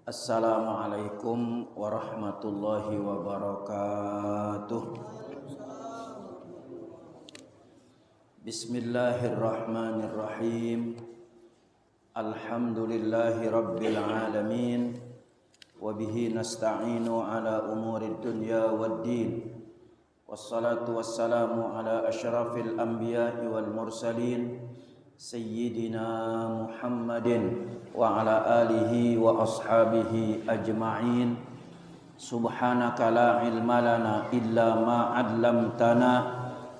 Assalamualaikum warahmatullahi wabarakatuh. Bismillahirrahmanirrahim. Alhamdulillahi rabbil alamin. Wabihi nasta'inu ala umurid dunya waddin. Wassalatu wassalamu ala asyrafil anbiya'i wal mursalin Sayyidina Muhammadin wa ala alihi wa ashabihi ajma'in. Subhanaka la ilma lana illa ma 'allamtana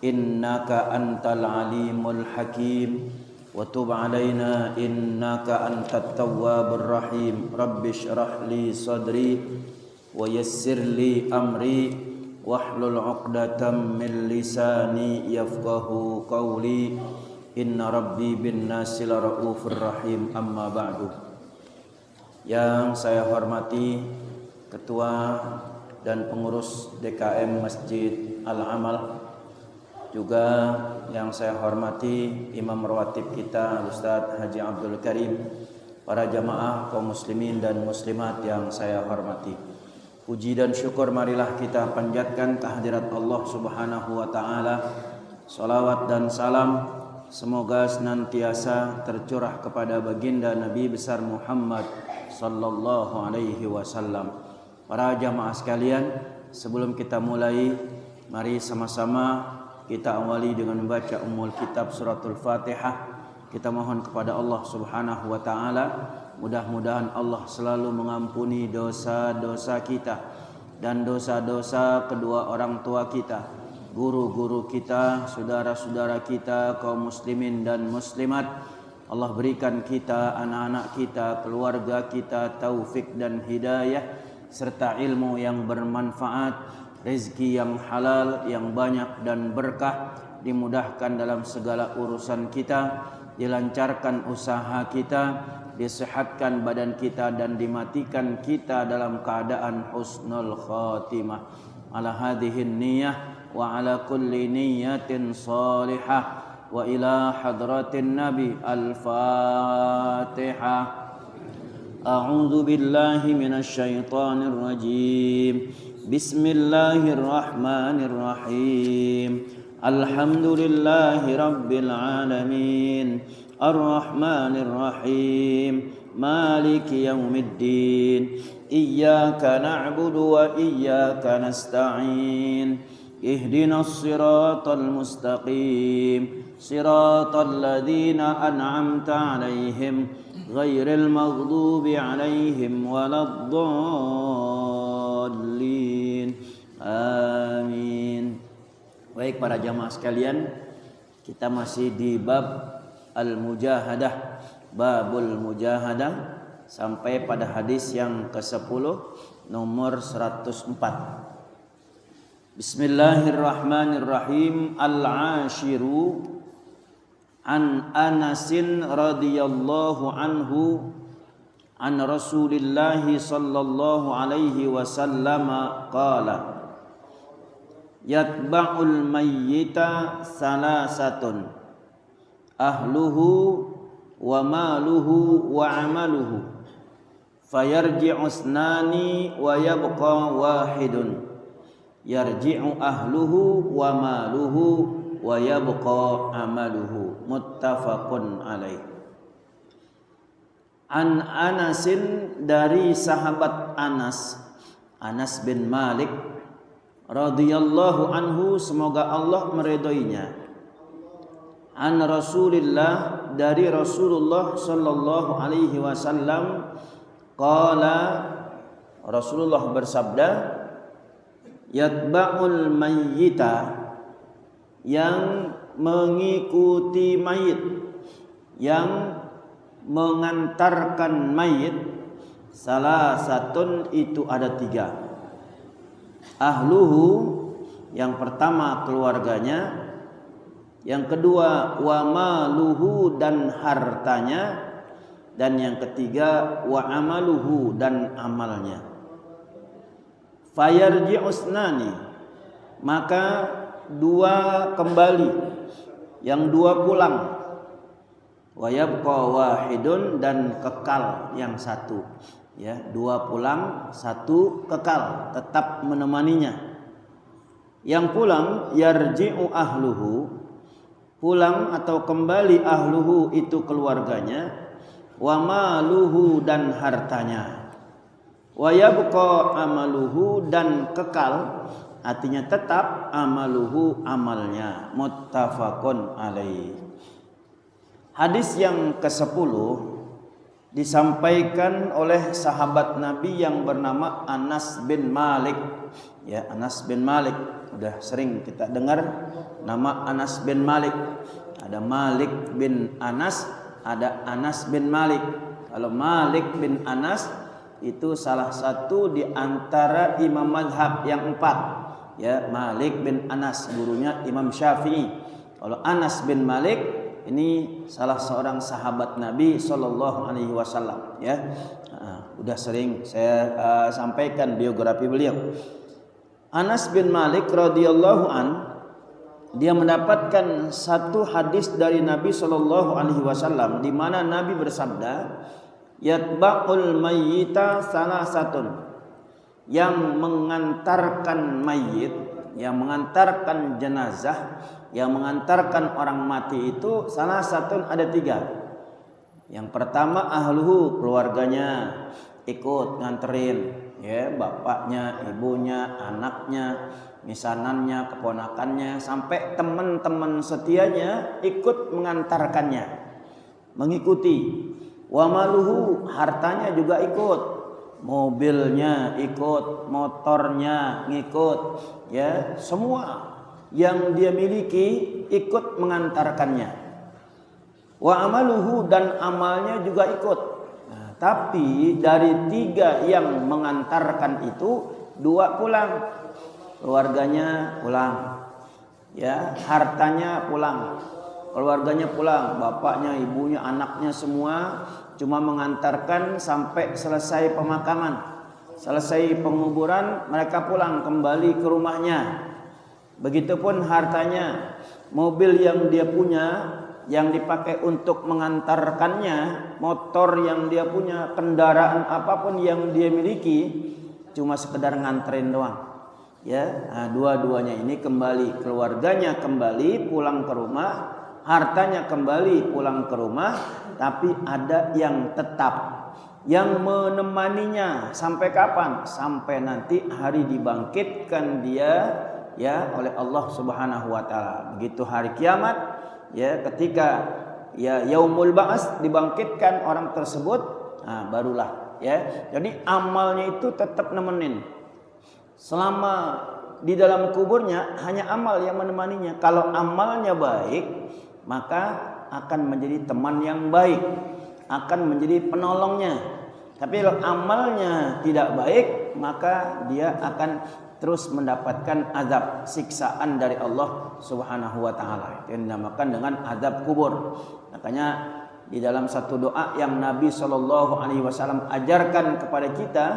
innaka antal alimul hakim wa tub 'alaina innaka antat tawwabur rahim. Rabbi shrah li sadri wa yassir li amri wahlul 'uqdatam min lisani yafqahu qawli. Inna rabbi bin nasi laraufur rahim, amma ba'du. Yang saya hormati Ketua dan Pengurus DKM Masjid Al-Amal, juga yang saya hormati Imam Rawatib kita Ustadz Haji Abdul Karim, para jamaah kaum muslimin dan muslimat yang saya hormati. Puji dan syukur marilah kita panjatkan kehadirat Allah Subhanahu wa taala. Salawat dan salam semoga senantiasa tercurah kepada baginda Nabi besar Muhammad sallallahu alaihi wasallam. Para jamaah sekalian, sebelum kita mulai, mari sama-sama kita awali dengan membaca Ummul Kitab suratul Fatihah. Kita mohon kepada Allah Subhanahu wa taala, mudah-mudahan Allah selalu mengampuni dosa-dosa kita dan dosa-dosa kedua orang tua kita, guru-guru kita, saudara-saudara kita, kaum muslimin dan muslimat. Allah berikan kita, anak-anak kita, keluarga kita taufik dan hidayah serta ilmu yang bermanfaat, rezeki yang halal, yang banyak dan berkah, dimudahkan dalam segala urusan kita, dilancarkan usaha kita, disehatkan badan kita dan dimatikan kita dalam keadaan husnul khatimah. Ala hadhihin niyyah wa ala kulli niyatin salihah wa ila hadratin nabi. Al-Fatihah. A'udzu billahi minasy syaithanir rajim. Bismillahirrahmanirrahim. Alhamdulillahi rabbil alamin. Ar-Rahmanir Rahim. Maliki yaumiddin. Iyyaka na'budu wa iyyaka nasta'in. Ihdinas siratal mustaqim. Siratal ladzina an'amta 'alaihim ghairil maghdubi 'alaihim waladdallin. Amin. Baik para jamaah sekalian, kita masih di bab Al-Mujahadah, babul mujahadah, sampai pada hadis yang ke-10 nomor 104. Bismillahirrahmanirrahim. Al-ashiru an Anasin radhiyallahu anhu an Rasulillahi sallallahu alaihi wasallam qala yatba'ul mayyita salasatun ahluhu wa maluhu wa amaluhu fayarji'u isnani wa yabqa wahidun yarji'u ahluhu wa maluhu wa yabqa amaluhu. Muttafaqun alaih. An Anasin, dari sahabat Anas bin Malik radhiyallahu anhu, semoga Allah meridhoinya. An Rasulillah, dari Rasulullah sallallahu alaihi wasallam, qala, Rasulullah bersabda, yatba'ul mayyita, yang mengikuti mayit, yang mengantarkan mayit, salasatun, itu ada 3. Ahluhu, yang pertama keluarganya, yang kedua wa maluhu, dan hartanya, dan yang ketiga wa amaluhu, dan amalnya. Fayarji'u usnani, maka 2 kembali, yang 2 pulang. Wa yabqa wahidun, dan kekal yang 1. Ya, 2 pulang, 1 kekal, tetap menemaninya. Yang pulang yarji'u ahluhu, pulang atau kembali ahluhu itu keluarganya, wa maluhu dan hartanya, wa yabqa amaluhu dan kekal, artinya tetap amaluhu amalnya. Muttafaqun alaih. Hadis yang ke-10 disampaikan oleh sahabat Nabi yang bernama Anas bin Malik. Ya, Anas bin Malik. Udah sering kita dengar nama Anas bin Malik. Ada Malik bin Anas, ada Anas bin Malik. Kalau Malik bin Anas itu salah satu di antara imam mazhab yang 4. Ya, Malik bin Anas gurunya Imam Syafi'i. Kalau Anas bin Malik ini salah seorang sahabat Nabi Shallallahu Alaihi Wasallam. Ya, udah sering saya sampaikan biografi beliau. Anas bin Malik radhiyallahu an, dia mendapatkan satu hadis dari Nabi Shallallahu Alaihi Wasallam di mana Nabi bersabda, yatba'ul mayyita salasatun, yang mengantarkan mayit, yang mengantarkan jenazah, yang mengantarkan orang mati itu salah satu ada 3. Yang pertama ahluhu, keluarganya ikut nganterin, ya, bapaknya, ibunya, anaknya, misanannya, keponakannya, sampai teman-teman setianya ikut mengantarkannya, mengikuti. Wa maluhu, hartanya juga ikut, mobilnya ikut, motornya ngikut, ya, semua yang dia miliki ikut mengantarkannya. Wa amaluhu, dan amalnya juga ikut. Nah, tapi dari 3 yang mengantarkan itu 2 pulang, keluarganya pulang, ya, hartanya pulang, keluarganya pulang, bapaknya, ibunya, anaknya semua cuma mengantarkan sampai selesai pemakaman, selesai penguburan, mereka pulang kembali ke rumahnya. Begitupun hartanya, mobil yang dia punya yang dipakai untuk mengantarkannya, motor yang dia punya, kendaraan apapun yang dia miliki, cuma sekedar nganterin doang. Ya, nah, dua-duanya ini kembali, keluarganya kembali pulang ke rumah, hartanya kembali pulang ke rumah, tapi ada yang tetap, yang menemaninya sampai kapan? Sampai nanti hari dibangkitkan dia, ya, oleh Allah Subhanahu wa taala. Begitu hari kiamat, ya, ketika ya yaumul ba'ats, dibangkitkan orang tersebut, nah, barulah, ya. Jadi amalnya itu tetap nemenin. Selama di dalam kuburnya hanya amal yang menemaninya. Kalau amalnya baik, maka akan menjadi teman yang baik, akan menjadi penolongnya. Tapi kalau amalnya tidak baik, maka dia akan terus mendapatkan azab, siksaan dari Allah Subhanahu wa taala. Yang dinamakan dengan azab kubur. Makanya di dalam satu doa yang Nabi Shallallahu Alaihi Wasallam ajarkan kepada kita,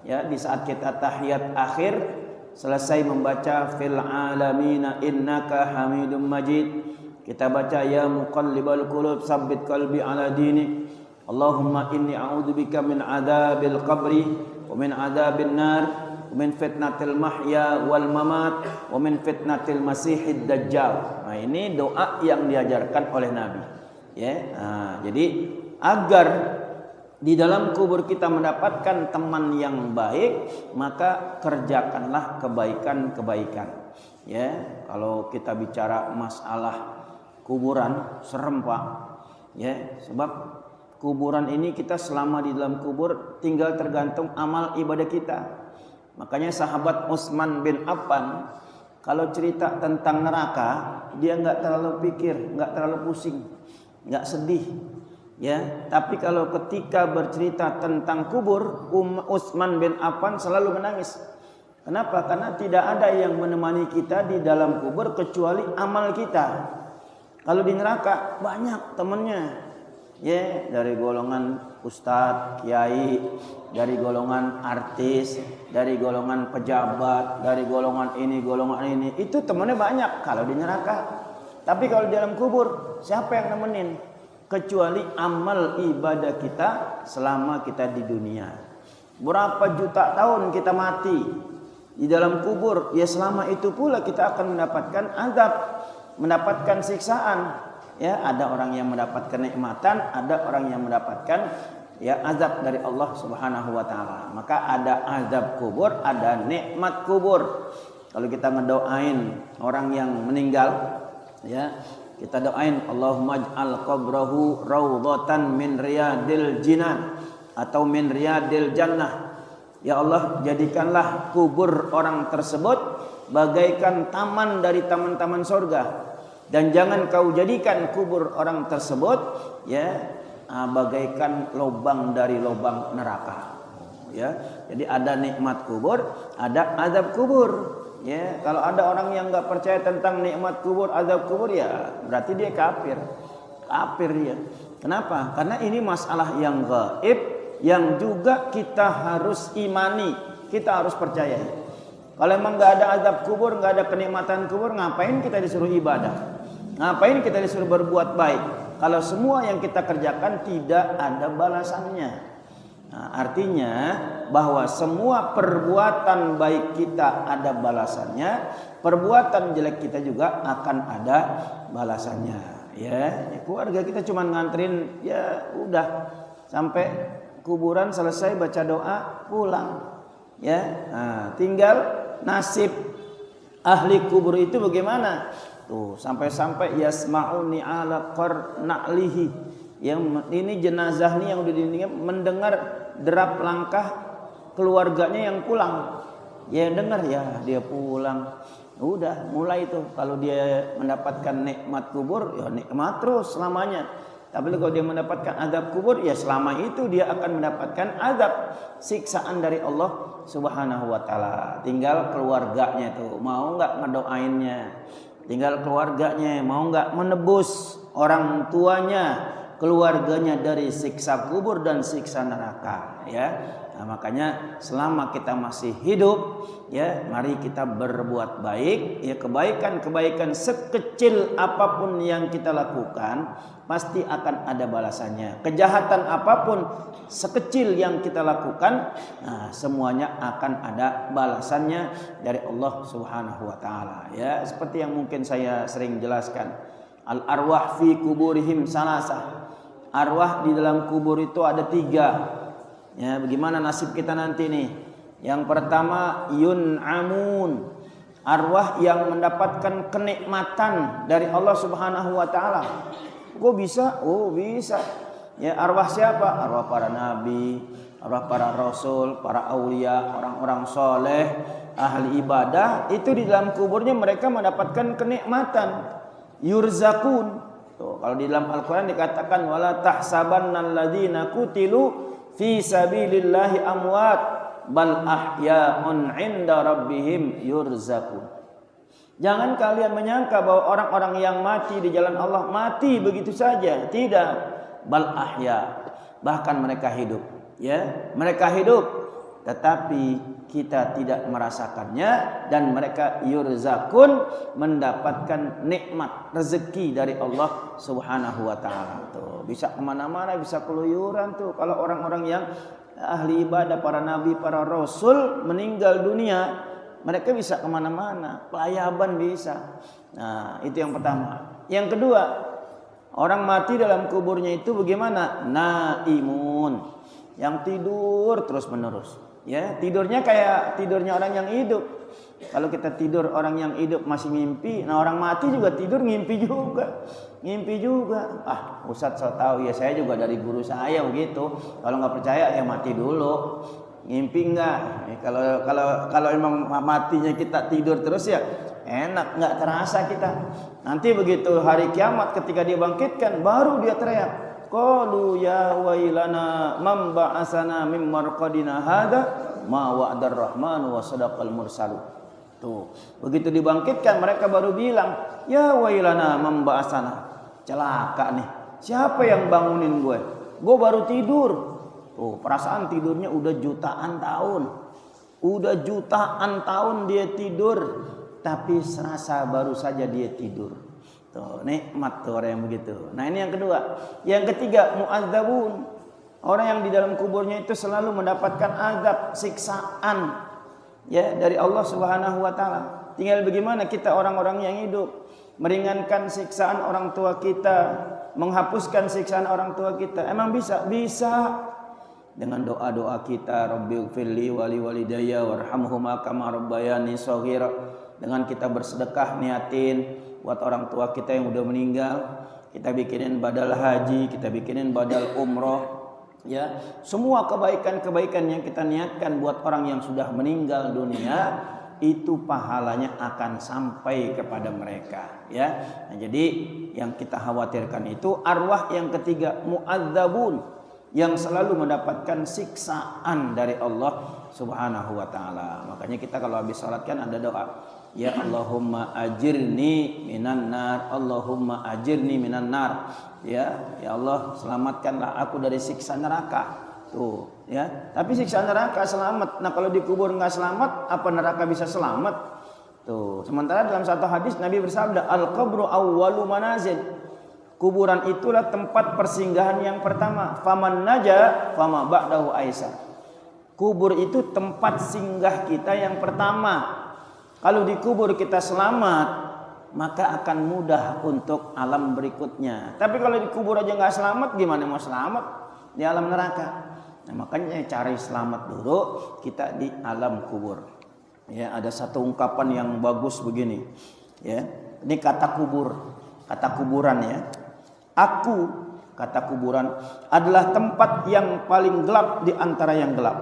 ya, di saat kita tahiyat akhir selesai membaca fil alamina innaka hamidum majid, kita baca ya muqallibal qulub tsabbit qalbi ala dinik, Allahumma inni a'udzubika min adzabil qabri wa min adzabin nar wa min fitnatil mahya wal mamat wa min fitnatil masihid dajjal. Nah, ini doa yang diajarkan oleh Nabi, ya. Nah, jadi agar di dalam kubur kita mendapatkan teman yang baik, maka kerjakanlah kebaikan-kebaikan. Ya, kalau kita bicara masalah kuburan, serem Pak. Ya, sebab kuburan ini kita selama di dalam kubur tinggal tergantung amal ibadah kita. Makanya sahabat Utsman bin Affan kalau cerita tentang neraka, dia nggak terlalu pikir, nggak terlalu pusing, nggak sedih. Ya, tapi kalau ketika bercerita tentang kubur, Utsman bin Affan selalu menangis. Kenapa? Karena tidak ada yang menemani kita di dalam kubur kecuali amal kita. Kalau di neraka banyak temannya, ya, dari golongan ustadz, kiai, dari golongan artis, dari golongan pejabat, dari golongan ini, itu temannya banyak kalau di neraka. Tapi kalau di dalam kubur, siapa yang nemenin? Kecuali amal ibadah kita selama kita di dunia. Berapa juta tahun kita mati di dalam kubur, ya selama itu pula kita akan mendapatkan azab, mendapatkan siksaan. Ya, ada orang yang mendapatkan nikmatan, ada orang yang mendapatkan ya azab dari Allah Subhanahu wa taala. Maka ada azab kubur, ada nikmat kubur. Kalau kita ngedoain orang yang meninggal, ya, kita doain Allahumma ij'al qabrahu raudhatan min riyadil jinan atau min riyadil jannah. Ya Allah, jadikanlah kubur orang tersebut bagaikan taman dari taman-taman surga, dan jangan kau jadikan kubur orang tersebut ya bagaikan lubang dari lubang neraka. Ya, jadi ada nikmat kubur, ada azab kubur. Ya, kalau ada orang yang nggak percaya tentang nikmat kubur, azab kubur, ya berarti dia kafir. Kafir dia. Kenapa? Karena ini masalah yang gaib, yang juga kita harus imani, kita harus percaya. Kalau emang nggak ada azab kubur, nggak ada kenikmatan kubur, ngapain kita disuruh ibadah? Ngapain kita disuruh berbuat baik? Kalau semua yang kita kerjakan tidak ada balasannya. Nah, artinya bahwa semua perbuatan baik kita ada balasannya, perbuatan jelek kita juga akan ada balasannya. Ya, keluarga kita cuma nganterin, ya udah sampai kuburan selesai baca doa pulang. Ya, nah, tinggal nasib ahli kubur itu bagaimana? Tuh, sampai-sampai yasma'uni ala qarna'lihi. Yang ini jenazah nih yang udah mendengar derap langkah keluarganya yang pulang. Ya dengar, ya dia pulang. Udah mulai itu kalau dia mendapatkan nikmat kubur, ya nikmat terus selamanya. Tapi kalau dia mendapatkan azab kubur, ya selama itu dia akan mendapatkan azab, siksaan dari Allah Subhanahu wa taala. Tinggal keluarganya tuh mau enggak ngedoainnya. Tinggal keluarganya mau enggak menebus orang tuanya, keluarganya dari siksa kubur dan siksa neraka, ya. Nah, makanya selama kita masih hidup, ya, mari kita berbuat baik, ya, kebaikan-kebaikan sekecil apapun yang kita lakukan pasti akan ada balasannya. Kejahatan apapun sekecil yang kita lakukan, nah, semuanya akan ada balasannya dari Allah Subhanahu wa taala, ya. Seperti yang mungkin saya sering jelaskan, al arwah fi kuburihim salasah. Arwah di dalam kubur itu ada 3. Ya, bagaimana nasib kita nanti nih? Yang pertama yun'amun, arwah yang mendapatkan kenikmatan dari Allah Subhanahu wa taala. Kok bisa? Oh, bisa. Ya, arwah siapa? Arwah para nabi, arwah para rasul, para aulia, orang-orang soleh, ahli ibadah. Itu di dalam kuburnya mereka mendapatkan kenikmatan. Yurzakun. Tuh, kalau di dalam Al-Qur'an dikatakan wala tahsabannal ladzina qutilu fi sabilillahi amwat bal ahya'un 'inda rabbihim yurzakun. Jangan kalian menyangka bahwa orang-orang yang mati di jalan Allah mati begitu saja. Tidak. Bal ahya. Bahkan mereka hidup. Ya, mereka hidup. Tetapi kita tidak merasakannya. Dan mereka yurzakun, mendapatkan nikmat rezeki dari Allah Subhanahu wa ta'ala. Tuh, bisa kemana-mana, bisa keluyuran tuh. Kalau orang-orang yang ahli ibadah, para nabi, para rasul meninggal dunia, mereka bisa kemana-mana, pelayaban bisa. Nah, itu yang pertama. Yang kedua, orang mati dalam kuburnya itu bagaimana? Naimun, yang tidur terus menerus. Ya, tidurnya kayak tidurnya orang yang hidup. Kalau kita tidur orang yang hidup masih mimpi, nah orang mati juga tidur ngimpi juga. Ngimpi juga. Ah, Ustaz so tahu, ya saya juga dari guru saya begitu. Kalau nggak percaya ya mati dulu. Ngimpi enggak? Kalau emang matinya kita tidur terus ya enak, nggak terasa kita. Nanti begitu hari kiamat ketika dia bangkitkan baru dia teriak, qalu ya wailana man ba'asana mim marqadina hada ma wa'adar rahmanu wa sadaqal mursalu. Tuh, begitu dibangkitkan mereka baru bilang, ya wailana man ba'asana. Celaka nih. Siapa yang bangunin gue? Gue baru tidur. Tuh, perasaan tidurnya udah jutaan tahun. Udah jutaan tahun dia tidur, tapi serasa baru saja dia tidur. Tuh, nikmat tuh orang yang begitu. Nah, ini yang kedua. Yang ketiga, mu'adzabun. Orang yang di dalam kuburnya itu selalu mendapatkan azab, siksaan ya dari Allah Subhanahu wa taala. Tinggal bagaimana kita orang-orang yang hidup meringankan siksaan orang tua kita, menghapuskan siksaan orang tua kita. Emang bisa? Bisa. Dengan doa-doa kita, Rabbighfirli wa liwalidayya warhamhuma kama rabbayani shaghira. Dengan kita bersedekah niatin buat orang tua kita yang udah meninggal, kita bikinin badal haji, kita bikinin badal umroh. Ya, semua kebaikan-kebaikan yang kita niatkan buat orang yang sudah meninggal dunia itu pahalanya akan sampai kepada mereka ya. Nah, jadi yang kita khawatirkan itu arwah yang ketiga, mu'adzabun, yang selalu mendapatkan siksaan dari Allah Subhanahu wa taala. Makanya kita kalau habis salat kan ada doa, ya Allahumma ajirni minan nar, Allahumma ajirni minan nar. Ya Allah, selamatkanlah aku dari siksa neraka. Tuh, ya. Tapi siksa neraka selamat. Nah, kalau dikubur enggak selamat, apa neraka bisa selamat? Tuh. Sementara dalam satu hadis Nabi bersabda, al-qabru awwalu manazil. Kuburan itulah tempat persinggahan yang pertama. Faman naja fama ba'dahu aisa. Kubur itu tempat singgah kita yang pertama. Kalau dikubur kita selamat, maka akan mudah untuk alam berikutnya. Tapi kalau dikubur aja nggak selamat, gimana mau selamat di alam neraka? Nah, makanya cari selamat dulu kita di alam kubur. Ya, ada satu ungkapan yang bagus begini. Ya, ini kata kubur, kata kuburan ya. Aku, kata kuburan, adalah tempat yang paling gelap di antara yang gelap.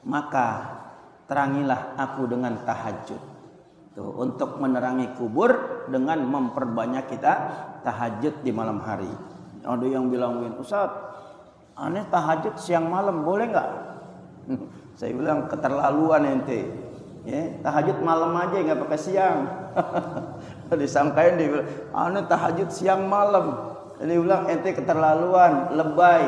Maka terangilah aku dengan tahajud. Tuh, untuk menerangi kubur dengan memperbanyak kita tahajud di malam hari. Ada yang bilang, Ustaz, aneh tahajud siang malam boleh nggak? Saya bilang keterlaluan ente. Ya, tahajud malam aja nggak pakai siang. Disangkain dia bilang, aneh tahajud siang malam. Ini bilang ente keterlaluan, lebay.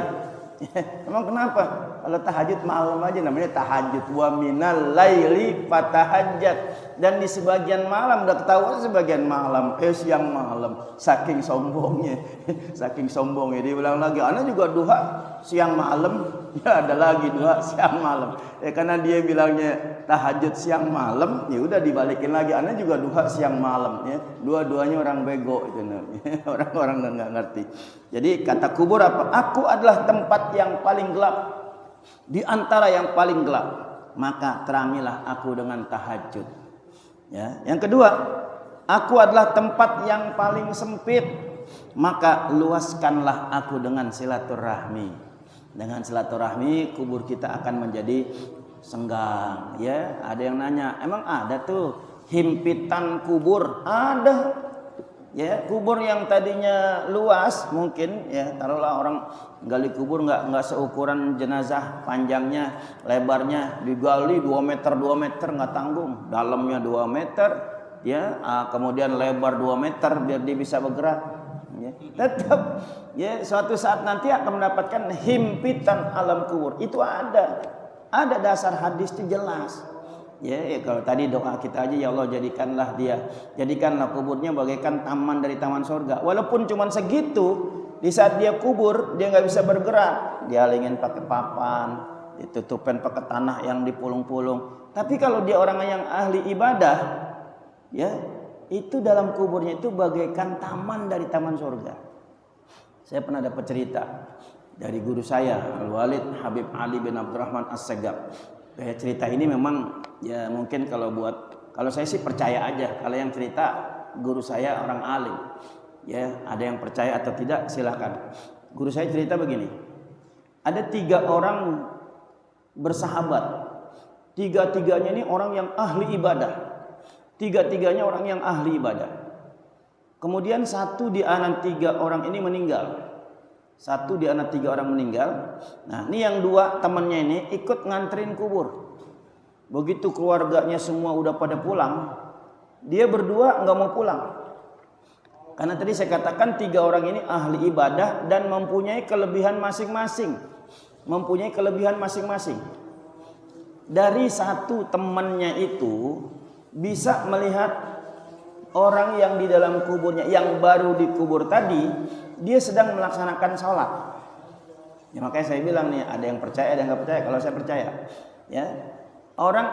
Emang kenapa? Kalau tahajud malam aja namanya tahajud. Wa minal laili fatahajjat. Dan di sebagian malam, udah ketahuan sebagian malam, siang malam, saking sombongnya, saking sombongnya. Dia bilang lagi, ana juga duha siang malam, ya ada lagi duha siang malam. Karena dia bilangnya tahajud siang malam, ya udah dibalikin lagi, ana juga duha siang malam. Ya, dua-duanya orang bego itu namanya, orang-orang nggak ngerti. Jadi kata kubur apa? Aku adalah tempat yang paling gelap di antara yang paling gelap, maka terangilah aku dengan tahajud. Ya, yang kedua, aku adalah tempat yang paling sempit, maka luaskanlah aku dengan silaturahmi. Dengan silaturahmi kubur kita akan menjadi senggang. Ya, ada yang nanya, emang ada tuh himpitan kubur? Ada. Ya, kubur yang tadinya luas mungkin ya, taruhlah orang gali kubur nggak seukuran jenazah, panjangnya, lebarnya digali 2 meter nggak tanggung, dalamnya 2 meter ya, kemudian lebar 2 meter biar dia bisa bergerak ya. Tetap ya suatu saat nanti akan mendapatkan himpitan alam kubur. Itu ada dasar hadis itu jelas. Ya, kalau tadi doa kita aja, ya Allah jadikanlah kuburnya bagaikan taman dari taman surga. Walaupun cuma segitu, di saat dia kubur dia nggak bisa bergerak, dialingin pakai papan, ditutupin pakai tanah yang dipulung-pulung. Tapi kalau dia orang yang ahli ibadah, ya itu dalam kuburnya itu bagaikan taman dari taman surga. Saya pernah dapat cerita dari guru saya, Al-Walid Habib Ali bin Abdurrahman As-Segaf. Cerita ini memang ya mungkin kalau saya sih percaya aja. Kalau yang cerita guru saya orang alim, ya ada yang percaya atau tidak silakan. Guru saya cerita begini, ada 3 orang bersahabat, 3-tiganya ini orang yang ahli ibadah, 3-tiganya orang yang ahli ibadah. Kemudian satu di antara 3 orang ini meninggal. Satu di antara 3 orang meninggal. Nah, ini yang 2 temannya ini ikut nganterin kubur. Begitu keluarganya semua udah pada pulang, dia berdua nggak mau pulang. Karena tadi saya katakan 3 orang ini ahli ibadah dan mempunyai kelebihan masing-masing. Dari satu temannya itu bisa melihat orang yang di dalam kuburnya yang baru dikubur tadi, dia sedang melaksanakan sholat. Ya, makanya saya bilang nih, ada yang percaya, ada yang nggak percaya. Kalau saya percaya, ya,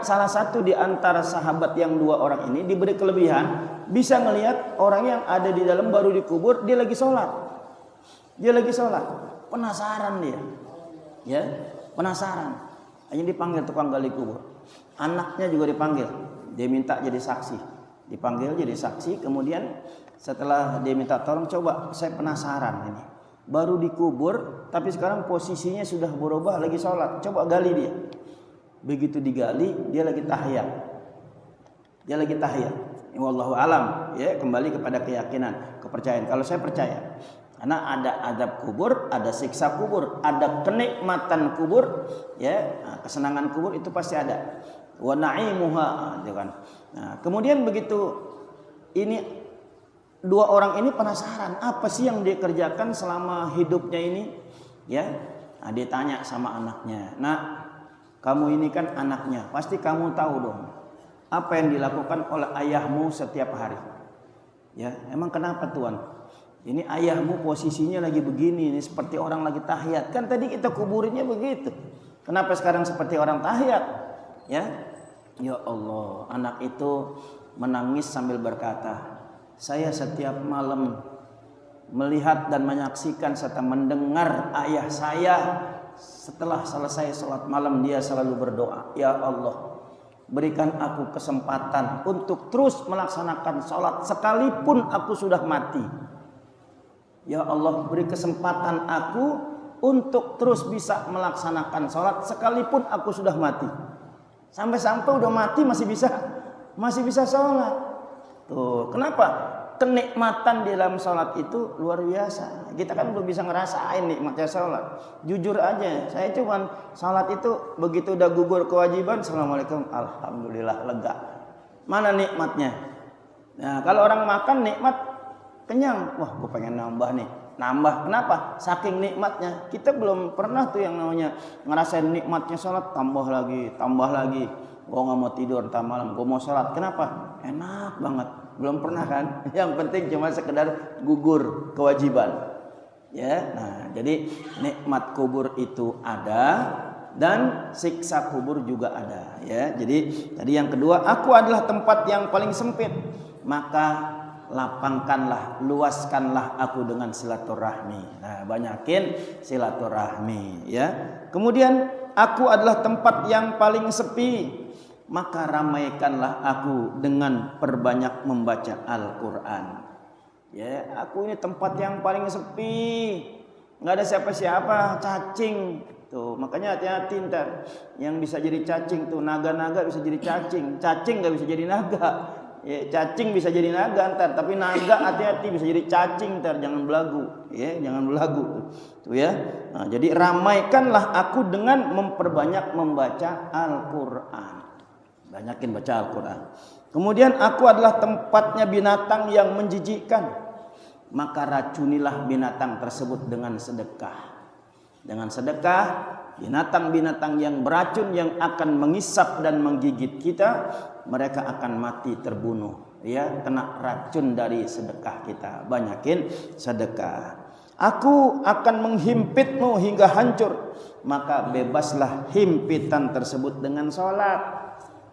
salah satu di antara sahabat yang 2 orang ini diberi kelebihan, bisa melihat orang yang ada di dalam baru dikubur, dia lagi sholat. Dia lagi sholat, penasaran dia, ya, penasaran. Hanya dipanggil tukang gali kubur, anaknya juga dipanggil, dia minta jadi saksi, dipanggil jadi saksi. Kemudian setelah dia minta tolong, coba saya penasaran ini, baru dikubur tapi sekarang posisinya sudah berubah, lagi sholat, coba gali dia. Begitu digali, dia lagi tahiyat. Dia lagi tahiyat. Wallahu alam, ya, kembali kepada keyakinan, kepercayaan. Kalau saya percaya, karena ada azab kubur, ada siksa kubur, ada kenikmatan kubur, ya, kesenangan kubur itu pasti ada. Wa na'imuha, gitu kan. Nah, kemudian begitu ini 2 orang ini penasaran, apa sih yang dia kerjakan selama hidupnya ini, ya. Nah, dia tanya sama anaknya, "Nak, kamu ini kan anaknya, pasti kamu tahu dong apa yang dilakukan oleh ayahmu setiap hari." Ya, emang kenapa Tuan? Ini ayahmu posisinya lagi begini, ini seperti orang lagi tahiyat. Kan tadi kita kuburinnya begitu. Kenapa sekarang seperti orang tahiyat? Ya, ya Allah, anak itu menangis sambil berkata, "Saya setiap malam melihat dan menyaksikan serta mendengar ayah saya. Setelah selesai sholat malam dia selalu berdoa, ya Allah, berikan aku kesempatan untuk terus melaksanakan sholat sekalipun aku sudah mati. Ya Allah, beri kesempatan aku untuk terus bisa melaksanakan sholat sekalipun aku sudah mati." Sampai-sampai udah mati masih bisa sholat. Tuh, kenapa? Kenikmatan di dalam sholat itu luar biasa. Kita kan belum bisa ngerasain nikmatnya sholat. Jujur aja, saya cuman sholat itu begitu udah gugur kewajiban, assalamualaikum, alhamdulillah, lega. Mana nikmatnya? Nah, kalau orang makan nikmat, kenyang, wah gue pengen nambah nih. Nambah, kenapa? Saking nikmatnya. Kita belum pernah tuh yang namanya ngerasain nikmatnya sholat, tambah lagi. Gue gak mau tidur entar malam, gue mau sholat. Kenapa? Enak banget. Belum pernah kan? Yang penting cuma sekedar gugur kewajiban. Ya, nah, jadi nikmat kubur itu ada dan siksa kubur juga ada. Ya, jadi tadi yang kedua, aku adalah tempat yang paling sempit, maka lapangkanlah, luaskanlah aku dengan silaturahmi. Nah, banyakin silaturahmi. Ya, kemudian aku adalah tempat yang paling sepi, maka ramaikanlah aku dengan perbanyak membaca Al-Quran. Ya, aku ini tempat yang paling sepi, nggak ada siapa-siapa, cacing. Tuh, makanya hati-hati ntar. Yang bisa jadi cacing tuh, naga-naga bisa jadi cacing. Cacing nggak bisa jadi naga. Ya, cacing bisa jadi naga ntar, tapi naga hati-hati bisa jadi cacing ntar, jangan belagu. Ya, jangan belagu. Tuh ya. Nah, jadi ramaikanlah aku dengan memperbanyak membaca Al-Quran. Banyakin baca Al-Quran. Kemudian aku adalah tempatnya binatang yang menjijikkan, maka racunilah binatang tersebut dengan sedekah. Dengan sedekah, binatang-binatang yang beracun yang akan mengisap dan menggigit kita, mereka akan mati terbunuh, ya, kena racun dari sedekah kita. Banyakin sedekah. Aku akan menghimpitmu hingga hancur, maka bebaslah himpitan tersebut dengan sholat.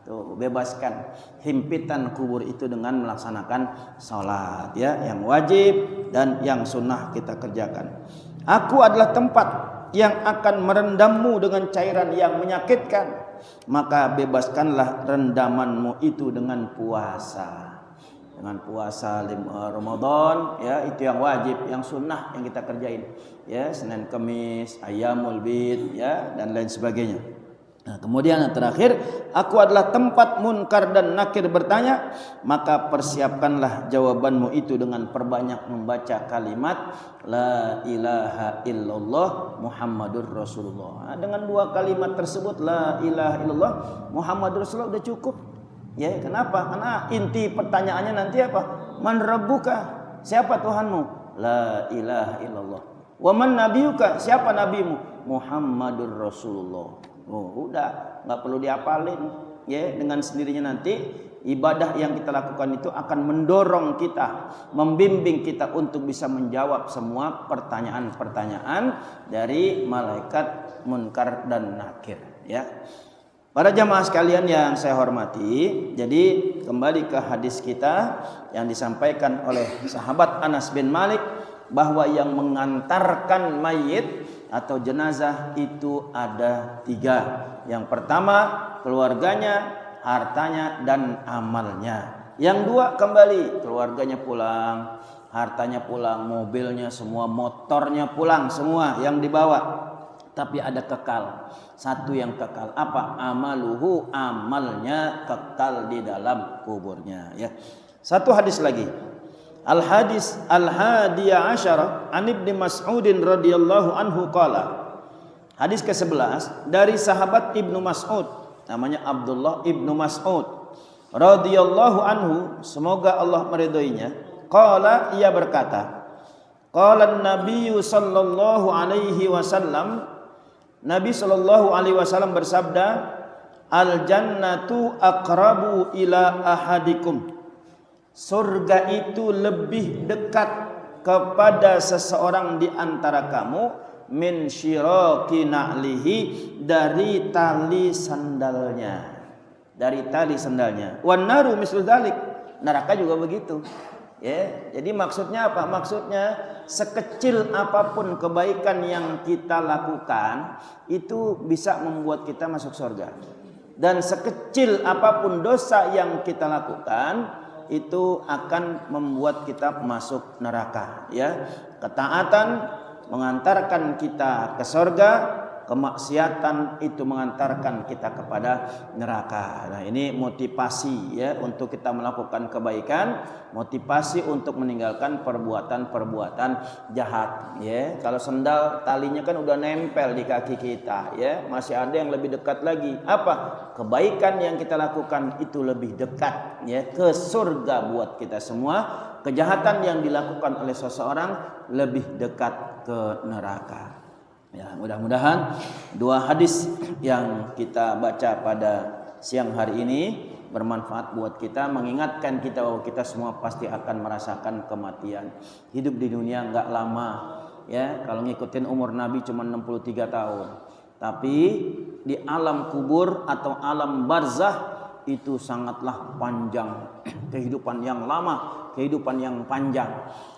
Tuh, bebaskan himpitan kubur itu dengan melaksanakan sholat, ya, yang wajib dan yang sunnah kita kerjakan. Aku adalah tempat yang akan merendammu dengan cairan yang menyakitkan, maka bebaskanlah rendamanmu itu dengan puasa. Dengan puasa Ramadan, ya, itu yang wajib, yang sunnah yang kita kerjain, ya, Senin Kamis, Ayyamul Bid, ya, dan lain sebagainya. Nah, kemudian yang terakhir, aku adalah tempat munkar dan nakir bertanya, maka persiapkanlah jawabanmu itu dengan perbanyak membaca kalimat la ilaha illallah Muhammadur Rasulullah. Nah, dengan 2 kalimat tersebut, la ilaha illallah Muhammadur Rasulullah, udah cukup. Ya, kenapa? Karena inti pertanyaannya nanti apa? Man rabbuka? Siapa Tuhanmu? La ilaha illallah. Wa man nabiyuka? Siapa nabimu? Muhammadur Rasulullah. Oh, udah, nggak perlu diapalin. ya, dengan sendirinya nanti ibadah yang kita lakukan itu akan mendorong kita, membimbing kita untuk bisa menjawab semua pertanyaan-pertanyaan dari malaikat munkar dan nakir, ya. Para jamaah sekalian yang saya hormati, jadi kembali ke hadis kita yang disampaikan oleh sahabat Anas bin Malik bahwa yang mengantarkan mayit atau jenazah itu ada 3. Yang pertama keluarganya, hartanya dan amalnya. Yang 2 kembali, keluarganya pulang, hartanya pulang, mobilnya semua, motornya pulang semua yang dibawa. Tapi ada kekal, satu yang kekal, apa? Amaluhu, amalnya kekal di dalam kuburnya, ya. Satu hadis lagi, al-hadis al-hadiyah asyara an Ibnu Mas'udin radhiyallahu anhu qala. Hadis ke-11 dari sahabat Ibnu Mas'ud, namanya Abdullah Ibnu Mas'ud radhiyallahu anhu, semoga Allah meridhoinya. Qala, ia berkata, qala an-nabiy sallallahu alaihi wasallam, Nabi sallallahu alaihi wasallam bersabda, al jannatu aqrabu ila ahadikum, surga itu lebih dekat kepada seseorang di antara kamu, min syiraki na'lihi, dari tali sandalnya, dari tali sandalnya. Wan naru mislu dzalik, neraka juga begitu. Ya, jadi maksudnya apa? Maksudnya sekecil apapun kebaikan yang kita lakukan itu bisa membuat kita masuk surga. Dan sekecil apapun dosa yang kita lakukan itu akan membuat kita masuk neraka, ya. Ketaatan mengantarkan kita ke surga, kemaksiatan itu mengantarkan kita kepada neraka. Nah, ini motivasi, ya, untuk kita melakukan kebaikan, motivasi untuk meninggalkan perbuatan-perbuatan jahat, ya. Kalau sendal talinya kan udah nempel di kaki kita, ya, masih ada yang lebih dekat lagi. Apa? Kebaikan yang kita lakukan itu lebih dekat, ya, ke surga buat kita semua. Kejahatan yang dilakukan oleh seseorang lebih dekat ke neraka. Ya, mudah-mudahan 2 hadis yang kita baca pada siang hari ini bermanfaat buat kita, mengingatkan kita bahwa kita semua pasti akan merasakan kematian. Hidup di dunia enggak lama, ya. Kalau ngikutin umur Nabi cuma 63 tahun. Tapi di alam kubur atau alam barzah itu sangatlah panjang, kehidupan yang lama, kehidupan yang panjang.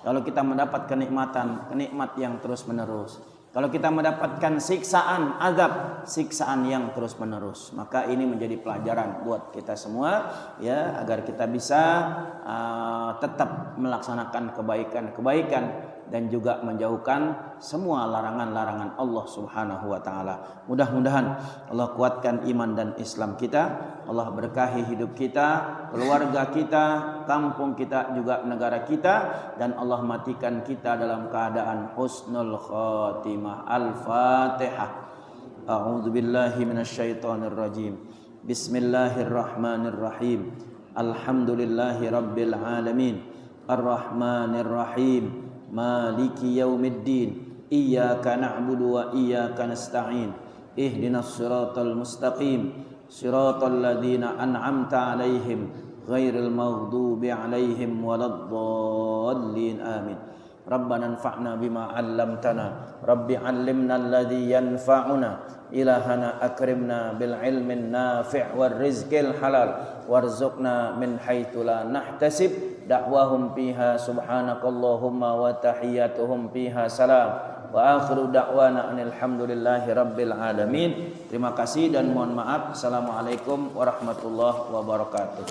Kalau kita mendapat kenikmatan, nikmat yang terus-menerus. Kalau kita mendapatkan siksaan, azab, siksaan yang terus-menerus. Maka ini menjadi pelajaran buat kita semua, ya, agar kita bisa tetap melaksanakan kebaikan-kebaikan dan juga menjauhkan semua larangan-larangan Allah Subhanahu wa taala. Mudah-mudahan Allah kuatkan iman dan Islam kita, Allah berkahi hidup kita, keluarga kita, kampung kita, juga negara kita, dan Allah matikan kita dalam keadaan husnul khatimah. Al-Fatihah. A'udzu billahi minasyaitonir rajim. Bismillahirrahmanirrahim. Alhamdulillahi rabbil alamin. Ar-Rahmanir Rahim. Maliki yaumiddin. Iyyaka na'budu wa iyyaka nasta'in. Ihdinas siratal mustaqim. Siratal ladzina an'amta 'alaihim ghairil maghdubi 'alaihim waladdallin. Amin. Rabbana anfa'na bima 'allamtana. Rabbi 'allimna alladzi yanfa'una. Ilahana akrimna bil ilmin nafi' war rizqil halal warzuqna min haitsu la nahtasib. Da'wahum fiha subhanakallahumma wa tahiyyatuhum fiha salam wa akhiru da'wana alhamdulillahi rabbil alamin. Terima kasih dan mohon maaf. Assalamualaikum warahmatullahi wabarakatuh.